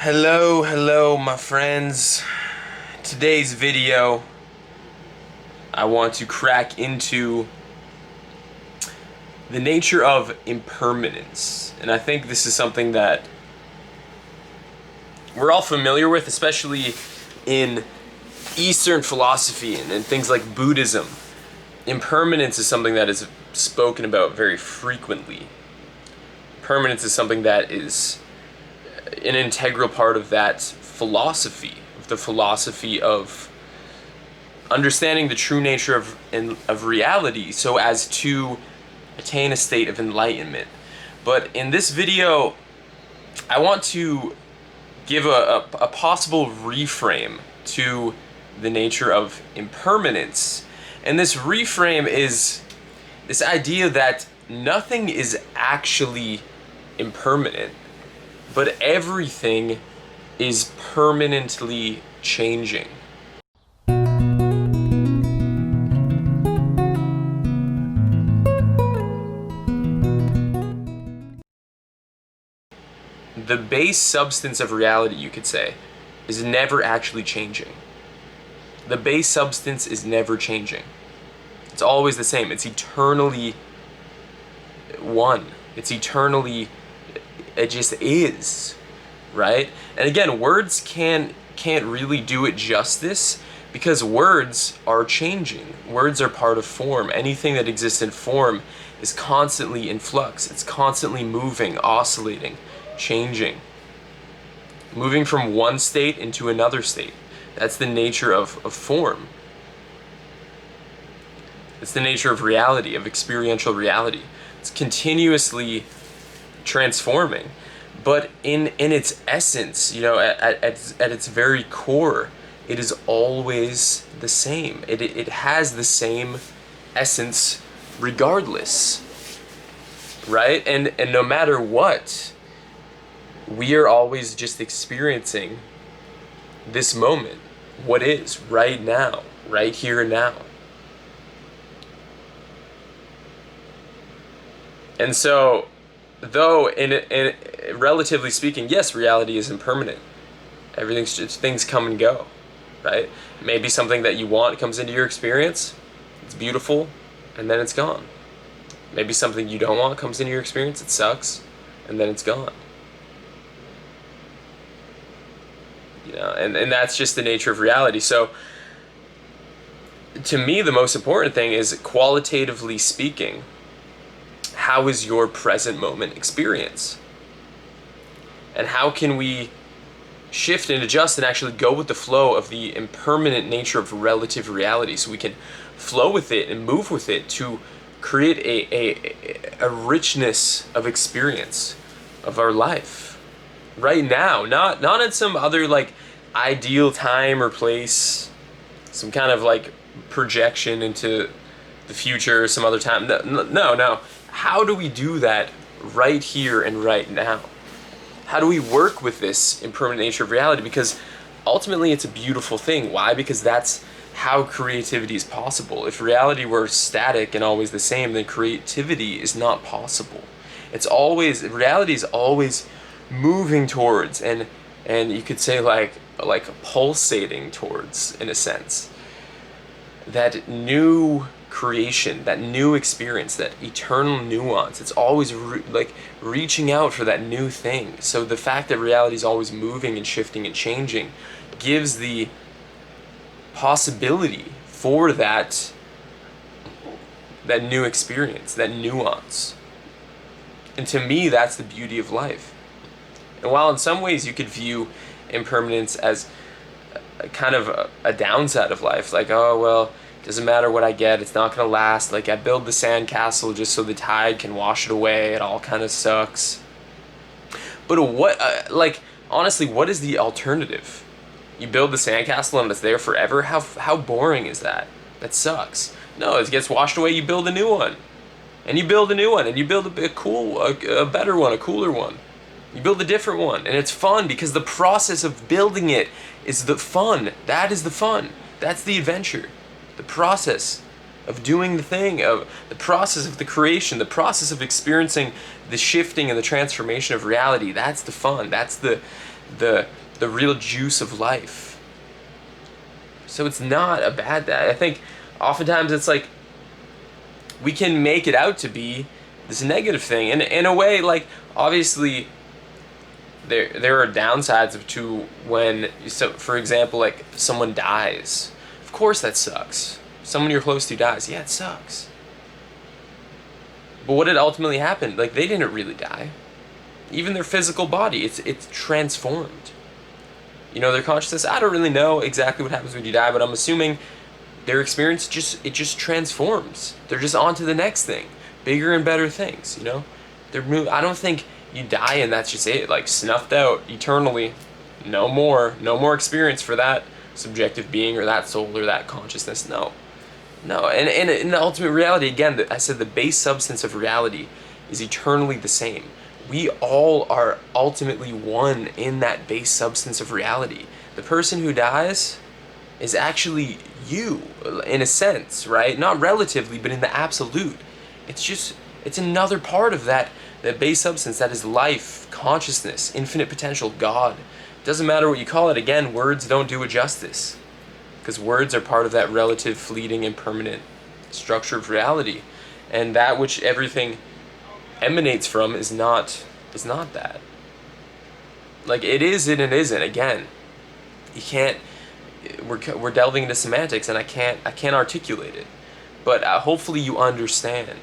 Hello, my friends. Today's video, I want to crack into the nature of impermanence. And I think this is something that we're all familiar with, especially in Eastern philosophy and things like Buddhism. Impermanence is something that is spoken about very frequently. Permanence is something that is an integral part of that philosophy, of the philosophy of understanding the true nature of reality so as to attain a state of enlightenment. But in this video, I want to give a possible reframe to the nature of impermanence. And this reframe is this idea that nothing is actually impermanent, but everything is permanently changing. The base substance of reality, you could say, is never actually changing. The base substance is never changing. It's always the same. It's eternally one. It's eternally, it just is, right? And again, words can't really do it justice because words are changing. Words are part of form. Anything that exists in form is constantly in flux. It's constantly moving, oscillating, changing, moving from one state into another state. That's the nature of form. It's the nature of reality, of experiential reality. It's continuously transforming, but in its essence, at its very core, it is always the same. It has the same essence regardless, right? And no matter what, we are always just experiencing this moment, what is right now, right here and now. And so, though in relatively speaking, yes, reality is impermanent. Everything's just, things come and go, right? Maybe something that you want comes into your experience, it's beautiful, and then it's gone. Maybe something you don't want comes into your experience, it sucks, and then it's gone. And that's just the nature of reality. So, to me, the most important thing is, qualitatively speaking, how is your present moment experience? And how can we shift and adjust and actually go with the flow of the impermanent nature of relative reality so we can flow with it and move with it to create a richness of experience of our life right now, not at some other ideal time or place, some kind of projection into the future or some other time. No. How do we do that right here and right now? How do we work with this impermanent nature of reality? Because ultimately it's a beautiful thing. Why? Because that's how creativity is possible. If reality were static and always the same, then creativity is not possible. Reality is always moving towards and you could say like pulsating towards, in a sense, that new creation, that new experience, that eternal nuance. It's always reaching out for that new thing. So the fact that reality is always moving and shifting and changing gives the possibility for that new experience, that nuance. And to me, that's the beauty of life. And while in some ways you could view impermanence as kind of a downside of life, like, oh, well, doesn't matter what I get, it's not gonna last. Like, I build the sandcastle just so the tide can wash it away. It all kind of sucks. But honestly, what is the alternative? You build the sandcastle and it's there forever? How boring is that? That sucks. No, it gets washed away, you build a new one. And you build a new one, and you build a better one, a cooler one. You build a different one, and it's fun because the process of building it is the fun. That is the fun. That's the adventure. The process of doing the thing, of the process of the creation, the process of experiencing the shifting and the transformation of reality. That's the fun. That's the real juice of life. So it's not a bad thing. I think oftentimes it's like we can make it out to be this negative thing, and in a way, like, obviously there are downsides to when, so for example, like, someone dies. Of course that sucks. Someone you're close to dies. Yeah, it sucks. But what did ultimately happen? Like, they didn't really die. Even their physical body, it's transformed. You know, their consciousness, I don't really know exactly what happens when you die, but I'm assuming their experience just transforms. They're just on to the next thing. Bigger and better things, you know? I don't think you die and that's just it, like, snuffed out eternally. No more experience for that subjective being or that soul or that consciousness. No. And in the ultimate reality, again, I said the base substance of reality is eternally the same. We all are ultimately one in that base substance of reality. The person who dies is actually you, in a sense, right? Not relatively, but in the absolute. It's another part of that base substance that is life, consciousness, infinite potential, God. Doesn't matter what you call it. Again, words don't do it justice, because words are part of that relative, fleeting, impermanent structure of reality, and that which everything emanates from is not that. Like, it is and it isn't. Again, you can't. We're delving into semantics, and I can't articulate it, but hopefully you understand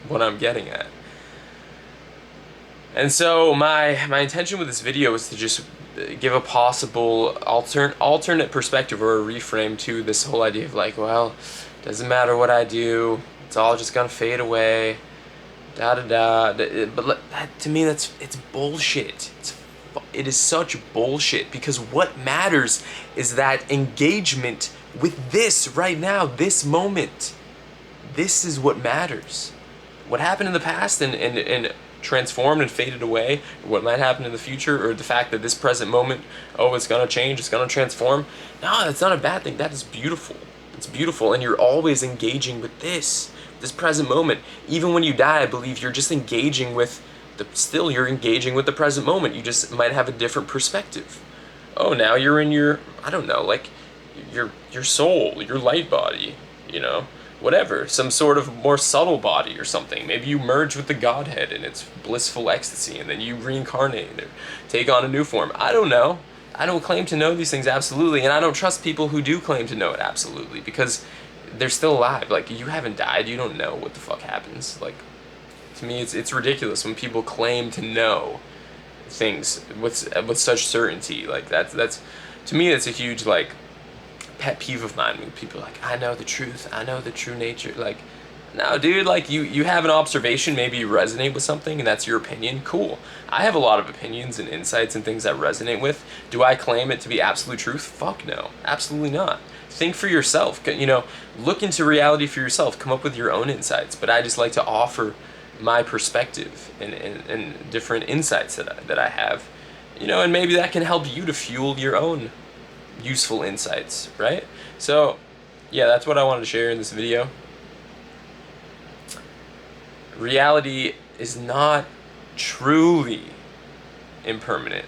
what I'm getting at. And so my intention with this video is to just give a possible alternate perspective or a reframe to this whole idea of, like, well, doesn't matter what I do, it's all just gonna fade away, da da da. But that, to me, it's bullshit. It is such bullshit, because what matters is that engagement with this right now, this moment. This is what matters. What happened in the past and transformed and faded away, or what might happen in the future, or the fact that this present moment, oh, it's gonna change, it's gonna transform. No, that's not a bad thing. That is beautiful. It's beautiful, and you're always engaging with this present moment. Even when you die, I believe you're just engaging with you're engaging with the present moment. You just might have a different perspective. Oh, now you're in your, I don't know, like, your soul, your light body, you know, whatever, some sort of more subtle body or something. Maybe you merge with the Godhead in its blissful ecstasy, and then you reincarnate or take on a new form. I don't know. I don't claim to know these things absolutely, and I don't trust people who do claim to know it absolutely, because they're still alive. Like, you haven't died, you don't know what the fuck happens. Like, to me, it's ridiculous when people claim to know things with such certainty. Like, that's to me, that's a huge, like, pet peeve of mine, when people are like, I know the truth, I know the true nature. Like, no, dude, like, you have an observation, maybe you resonate with something, and that's your opinion. Cool. I have a lot of opinions and insights and things that resonate with. Do I claim it to be absolute truth? Fuck no. Absolutely not. Think for yourself. You know, look into reality for yourself. Come up with your own insights. But I just like to offer my perspective and different insights that I have. You know, and maybe that can help you to fuel your own useful insights, right? So, yeah, that's what I wanted to share in this video. Reality is not truly impermanent.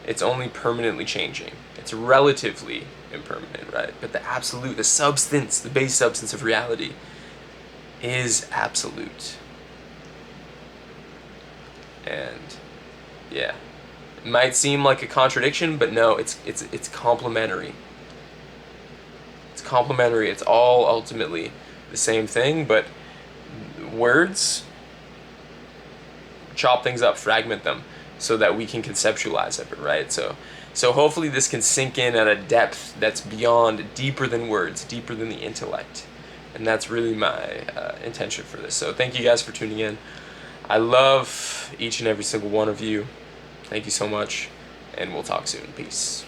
It's only permanently changing. It's relatively impermanent, right? But the absolute, the substance, the base substance of reality is absolute. And yeah, it might seem like a contradiction, but no, it's complementary. It's complementary. It's all ultimately the same thing, but words chop things up, fragment them, so that we can conceptualize it, right? So hopefully this can sink in at a depth that's beyond, deeper than words, deeper than the intellect. And that's really my intention for this. So thank you guys for tuning in. I love each and every single one of you. Thank you so much, and we'll talk soon. Peace.